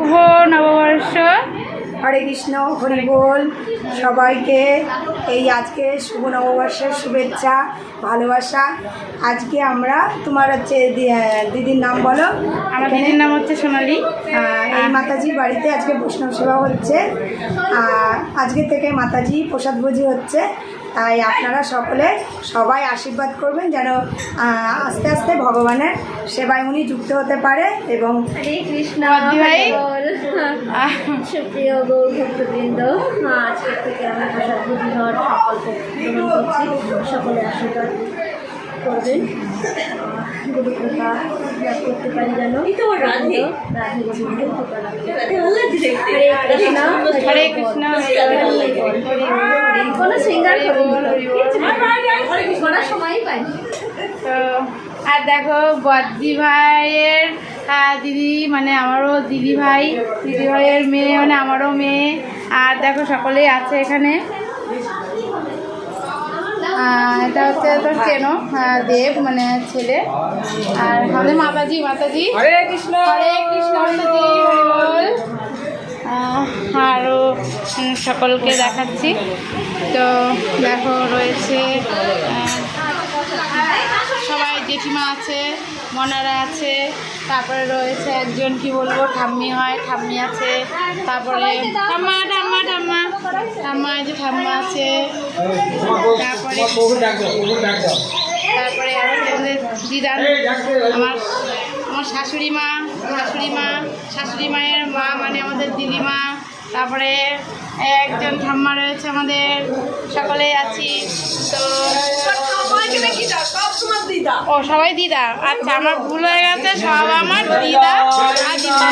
শুভ নববর্ষ। হরে কৃষ্ণ, হরি বল। সবাইকে এই আজকে শুভ নববর্ষের শুভেচ্ছা, ভালোবাসা। আজকে আমরা তোমার হচ্ছে দিদির নাম বলো। আমার দিদির নাম হচ্ছে সোনালি। এই মাতাজির বাড়িতে আজকে বৈষ্ণব সেবা হচ্ছে। আজকে থেকে মাতাজি প্রসাদভোজি হচ্ছে। তাই আপনারা সকলে সবাই আশীর্বাদ করবেন যেন আস্তে আস্তে ভগবানের সেবায় উনি যুক্ত হতে পারে। এবং হরে কৃষ্ণ ভাই সুপ্রিয় গৌর ভক্তবৃন্দ, আজকে থেকে আমি প্রসাদভোজি হওয়ার সংকল্প গ্রহণ করছি। সকলে আশীর্বাদ করবেন, গুরু কৃপা লাভ করতে পারি যেন। রাধে রাধে গোবিন্দ কৃপা লাভ করতে। হরে কৃষ্ণ, কোনো সিঙ্গার করার সময় পাইনি। তো আর দেখো বদ্দি ভাইয়ের দিদি, মানে আমারও দিদি ভাইয়ের মেয়ে, মানে আমারও মেয়ে। আর দেখো সকলেই আছে এখানে। এটা হচ্ছে তোর চেনো দেব, মানে ছেলে। আর আমাদের মাতাজি হরে কৃষ্ণ, মাতাজি বল। আরও সকলকে দেখাচ্ছি। তো দেখো রয়েছে সবাই, জেঠিমা আছে, মনারা আছে, তারপরে রয়েছে একজন কি বলবো ঠাম্মি আছে, তারপরে ঠাম্মা এই যে ঠাম্মা আছে, তারপরে আছে আমাদের দিদার, আমার শাশুড়ি মায়ের মা, মানে আমাদের দিদিমা। তারপরে একজন ঠাম্মা রয়েছে আমাদের, সকলেই আছি। তো ও সবাই দিদা, আচ্ছা আমার ভুল হয়ে গেছে, সব আমার দিদা আর দিদা।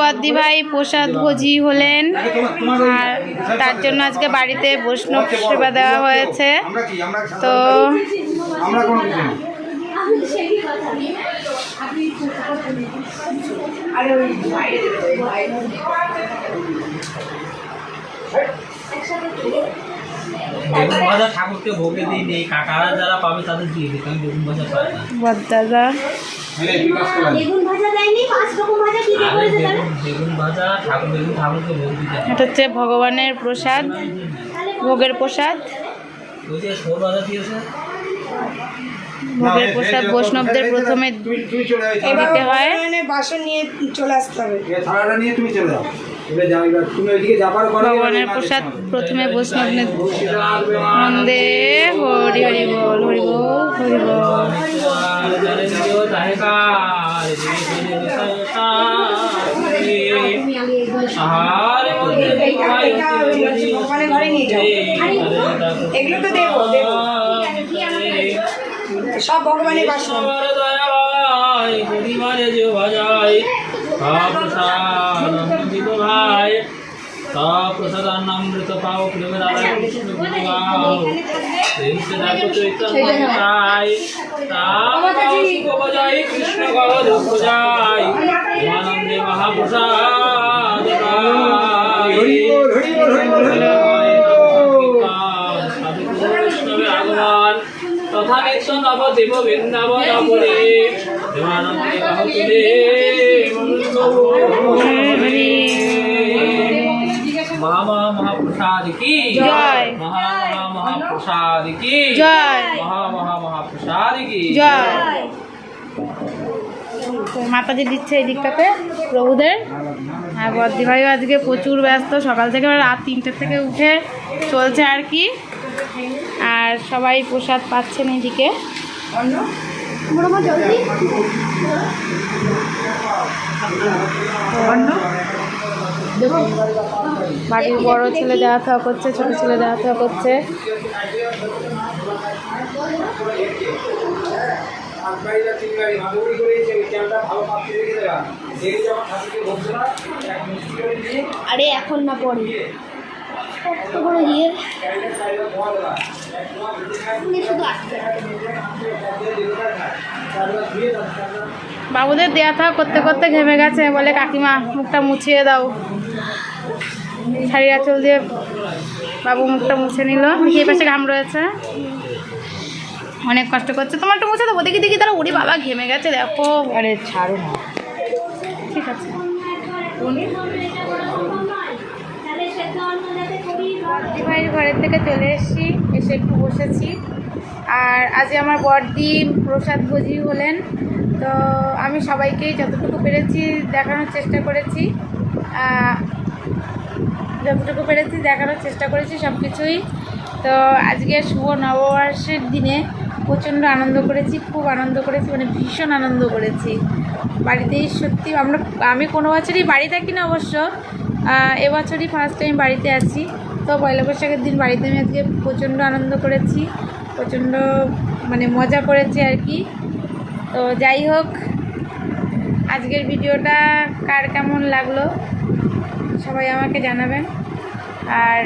বদ্দি ভাই প্রসাদ ভোজি হলেন, আর তার জন্য আজকে বাড়িতে বৈষ্ণব সেবা দেওয়া হয়েছে। তো বেগুন ভাজা ঠাকুরকে ভোগে দিই নেই, কাকারা যারা পাবে তাদের দিয়ে দিই, আমি বেগুন ভাজা পাই না। বদ্দাদা বেগুন ভাজা দেয়নি, 5 রকম ভাজা কি দিয়ে আরে করেছে তাহলে? বেগুন ভাজা ঠাকুরকে ভোগ দিতে হয়। এটা হচ্ছে ভগবানের প্রসাদ, ভোগের প্রসাদ। ওই যে শোল ভাজা দিয়েছে, ভোগের প্রসাদ বৈষ্ণবদের প্রথমে এবার দিতে হয়। বাসন নিয়ে চলে আসতে হবে। থালাটা নিয়ে তুমি চলে যাও, তুমি ওইদিকে যাবার পরে ভগবানের প্রসাদ প্রথমে বৈষ্ণবদের নন্দে হরি হরি বল, হরি বল, হরি বল। ভগবানের ঘরে নিয়ে যাও, এগুলো তো দেবো সব ভগবানের বাসন। প্রসাদান্নামৃত পাও প্রেমের আলায় কৃষ্ণ গাও বজাই কৃষ্ণ গদ বজাই আনন্দে মহাপ্রসাদ বৈষ্ণবে আগমন তথা নিত্য নবদেব বৃন্দাবন বলে দেবানন্দে বাহুতুলে মহাপ্রসাদ কি জয়, মহাপ্রসাদ কি জয়, মহাপ্রসাদ কি জয়। তো মাতাজি দিচ্ছে এই দিকটাতে প্রভুদের। আর বদ্দি ভাইও আজকে প্রচুর ব্যস্ত, সকাল থেকে রাত 3টে থেকে উঠে চলছে আর কি। আর সবাই প্রসাদ পাচ্ছেন এইদিকে। বাড়ির বড় ছেলে দেওয়া থাওয়া করছে, ছোট ছেলে দেওয়া থাওয়া করছে। আরে এখন না পরে কত বড় ইয়ে শুধু আটকে বাবুদের দেওয়া থাওয়া করতে করতে ঘেমে গেছে, বলে কাকিমা মুখটা মুছিয়ে দাও। শাড়ি আঁচল দিয়ে বাবু মুখটা মুছে নিল, এই পাশে ঘাম রয়েছে, অনেক কষ্ট করছে। তোমার একটু মুছে দেবো, দেখি দেখি তারা উড়ি বাবা ঘেমে গেছে দেখো। আরে ছাড়ো না, ঠিক আছে। বর্দি ভাইয়ের ঘরের থেকে চলে এসেছি, এসে একটু বসেছি। আর আজ আমার বর্দি প্রসাদ ভোজি হলেন। তো আমি সবাইকেই যতটুকু পেরেছি দেখানোর চেষ্টা করেছি, দেখানোর চেষ্টা করেছি সব কিছুই। তো আজকে শুভ নববর্ষের দিনে প্রচণ্ড আনন্দ করেছি, খুব আনন্দ করেছি, মানে ভীষণ আনন্দ করেছি। বাড়িতেই সত্যি আমি কোনো বছরই বাড়ি থাকি না অবশ্য, এবছরই ফার্স্ট টাইম বাড়িতে আছি। তো পয়লা বৈশাখের দিন বাড়িতে আমি আজকে প্রচণ্ড আনন্দ করেছি, প্রচণ্ড মানে মজা করেছি আর কি। তো যাই হোক, আজকের ভিডিওটা কার কেমন লাগলো সবাই আমাকে জানাবেন। আর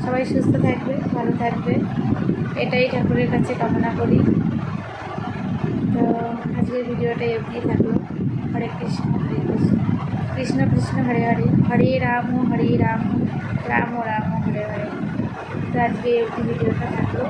সবাই সুস্থ থাকবে, ভালো থাকবে, এটাই ঠাকুরের কাছে কামনা করি। তো আজকের ভিডিওটা এমনি থাকলো। হরে কৃষ্ণ হরে কৃষ্ণ, কৃষ্ণ কৃষ্ণ হরে হরে, হরে রাম রাম রাম হরে হরে। তো আজকে এই ভিডিওটা থাকলো।